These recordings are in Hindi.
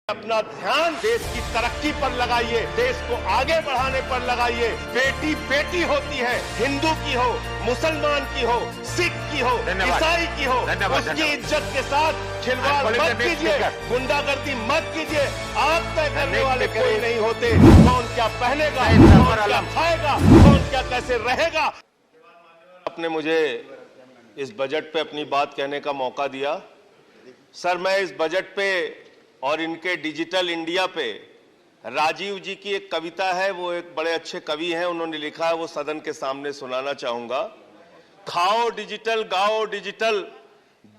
अपना ध्यान देश की तरक्की पर लगाइए, देश को आगे बढ़ाने पर लगाइए। बेटी बेटी होती है, हिंदू की हो, मुसलमान की हो, सिख की हो, ईसाई की हो, उसकी इज्जत के साथ खिलवाड़ मत कीजिए, गुंडागर्दी मत कीजिए। आप तय करने वाले कोई नहीं होते। कौन क्या पहनेगा, कौन क्या खाएगा, कौन क्या कैसे रहेगा। आपने मुझे इस बजट पे अपनी बात कहने का मौका दिया। सर, मैं इस बजट पे और इनके डिजिटल इंडिया पे राजीव जी की एक कविता है, वो एक बड़े अच्छे कवि हैं, उन्होंने लिखा है, वो सदन के सामने सुनाना चाहूंगा। खाओ डिजिटल, गाओ डिजिटल,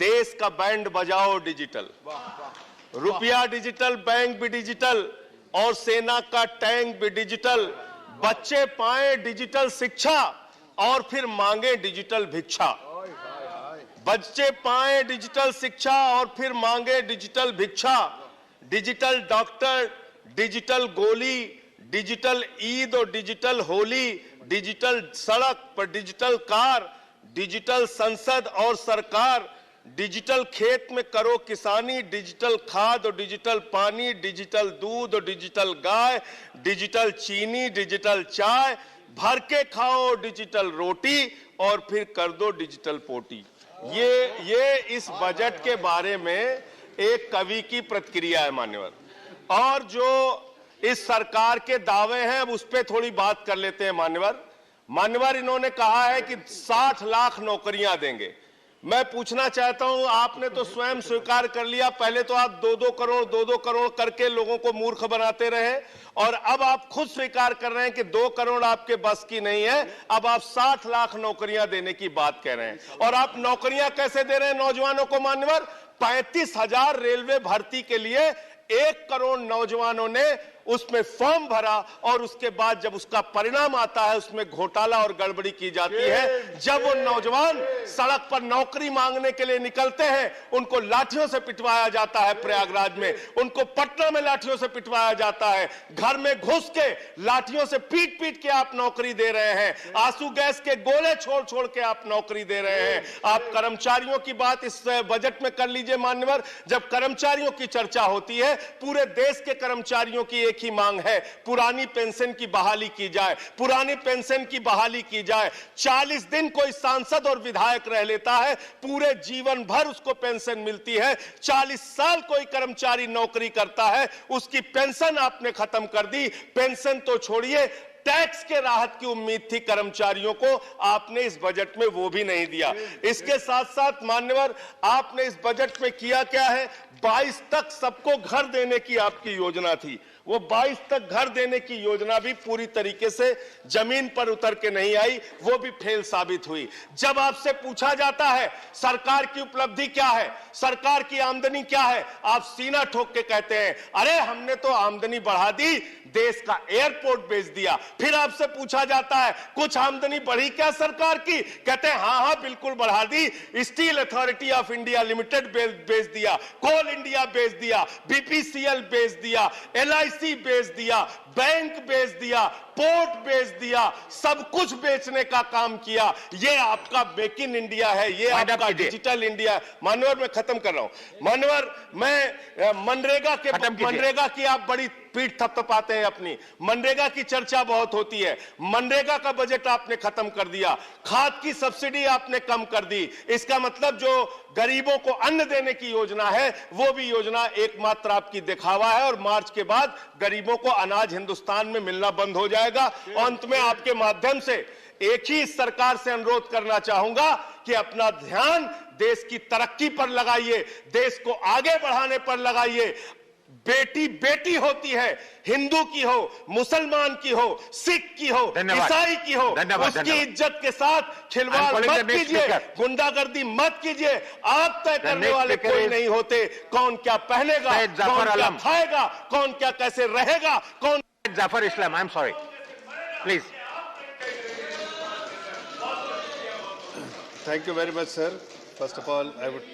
देश का बैंड बजाओ डिजिटल, रुपया डिजिटल, बैंक भी डिजिटल और सेना का टैंक भी डिजिटल। बच्चे पाए डिजिटल शिक्षा और फिर मांगे डिजिटल भिक्षा। बच्चे पाए डिजिटल शिक्षा और फिर मांगे डिजिटल भिक्षा। डिजिटल डॉक्टर, डिजिटल गोली, डिजिटल ईद और डिजिटल होली, डिजिटल सड़क पर डिजिटल कार, डिजिटल संसद और सरकार, डिजिटल खेत में करो किसानी, डिजिटल खाद और डिजिटल पानी, डिजिटल दूध और डिजिटल गाय, डिजिटल चीनी, डिजिटल चाय, भर के खाओ डिजिटल रोटी और फिर कर दो डिजिटल पोटी। ये इस बजट के बारे में एक कवि की प्रतिक्रिया है मान्यवर। और जो इस सरकार के दावे हैं, अब उस पर थोड़ी बात कर लेते हैं मान्यवर। इन्होंने कहा है कि 60 लाख नौकरियां देंगे। मैं पूछना चाहता हूं, आपने तो स्वयं स्वीकार कर लिया, पहले तो आप 2-2 करोड़ करके लोगों को मूर्ख बनाते रहे और अब आप खुद स्वीकार कर रहे हैं कि 2 करोड़ आपके बस की नहीं है। अब आप 60 लाख नौकरियां देने की बात कह रहे हैं। और आप नौकरियां कैसे दे रहे हैं नौजवानों को मान्यवर? 35,000 रेलवे भर्ती के लिए 1 करोड़ नौजवानों ने उसमें फॉर्म भरा और उसके बाद जब उसका परिणाम आता है उसमें घोटाला और गड़बड़ी की जाती है। जब वो नौजवान सड़क पर नौकरी मांगने के लिए निकलते हैं, उनको लाठियों से पिटवाया जाता है प्रयागराज में, उनको पटना में लाठियों से पिटवाया जाता है, घर में घुस के लाठियों से पीट पीट के आप नौकरी दे रहे हैं, आंसू गैस के गोले छोड़ छोड़ के आप नौकरी दे रहे हैं। आप कर्मचारियों की बात इस बजट में कर लीजिए मान्यवर। जब कर्मचारियों की चर्चा होती है, पूरे देश के कर्मचारियों की एक ही मांग है, पुरानी पेंशन की बहाली की जाए, पुरानी पेंशन की बहाली की जाए। 40 दिन कोई सांसद और विधायक रह लेता है, पूरे जीवन भर उसको पेंशन मिलती है। 40 साल कोई कर्मचारी नौकरी करता है, उसकी पेंशन आपने खत्म कर दी। पेंशन तो छोड़िए, टैक्स के राहत की उम्मीद थी कर्मचारियों को, आपने इस बजट में वो भी नहीं दिया। इसके साथ साथ मान्यवर, आपने इस बजट में किया क्या है? 22 तक सबको घर देने की आपकी योजना थी। वो 22 तक घर देने की योजना भी पूरी तरीके से जमीन पर उतर के नहीं आई, वो भी फेल साबित हुई। जब आपसे पूछा जाता है सरकार की उपलब्धि क्या है, सरकार की आमदनी क्या है, आप सीना ठोक के कहते हैं अरे हमने तो आमदनी बढ़ा दी, देश का एयरपोर्ट बेच दिया। फिर आपसे पूछा जाता है कुछ आमदनी बढ़ी क्या सरकार की, कहते हैं हाँ हाँ बिल्कुल बढ़ा दी, Steel Authority of India Limited बेच दिया, कोल इंडिया बेच दिया, बीपीसीएल बेच दिया, एलआईसी बेच दिया, बैंक बेच दिया, पोर्ट बेच दिया, सब कुछ बेचने का काम किया। ये आपका मेक इन इंडिया है, ये आपका डिजिटल इंडिया है। मानवर, मैं खत्म कर रहा हूं मानवर। मैं मनरेगा की आप बड़ी पीठ थपथपाते हैं अपनी, मनरेगा की चर्चा बहुत होती है। मनरेगा का बजट आपने खत्म कर दिया, खाद की सब्सिडी आपने कम कर दी। इसका मतलब जो गरीबों को अन्न देने की योजना है, वो भी योजना एकमात्र आपकी दिखावा है और मार्च के बाद गरीबों को अनाज हिंदुस्तान में मिलना बंद हो जाएगा। अंत में आपके माध्यम से एक ही सरकार से अनुरोध करना चाहूंगा कि अपना ध्यान देश की तरक्की पर लगाइए, देश को आगे बढ़ाने पर लगाइए। बेटी बेटी होती है, हिंदू की हो, मुसलमान की हो, सिख की हो, ईसाई की हो, उसकी इज्जत के साथ खिलवाड़ मत कीजिए, गुंडागर्दी मत कीजिए। आप तय करने वाले कोई नहीं होते। कौन क्या पहनेगा, कौन क्या खाएगा, कौन क्या कैसे रहेगा, कौन Zafar Islam, I'm sorry. Please. Thank you very much, sir. First of all, I would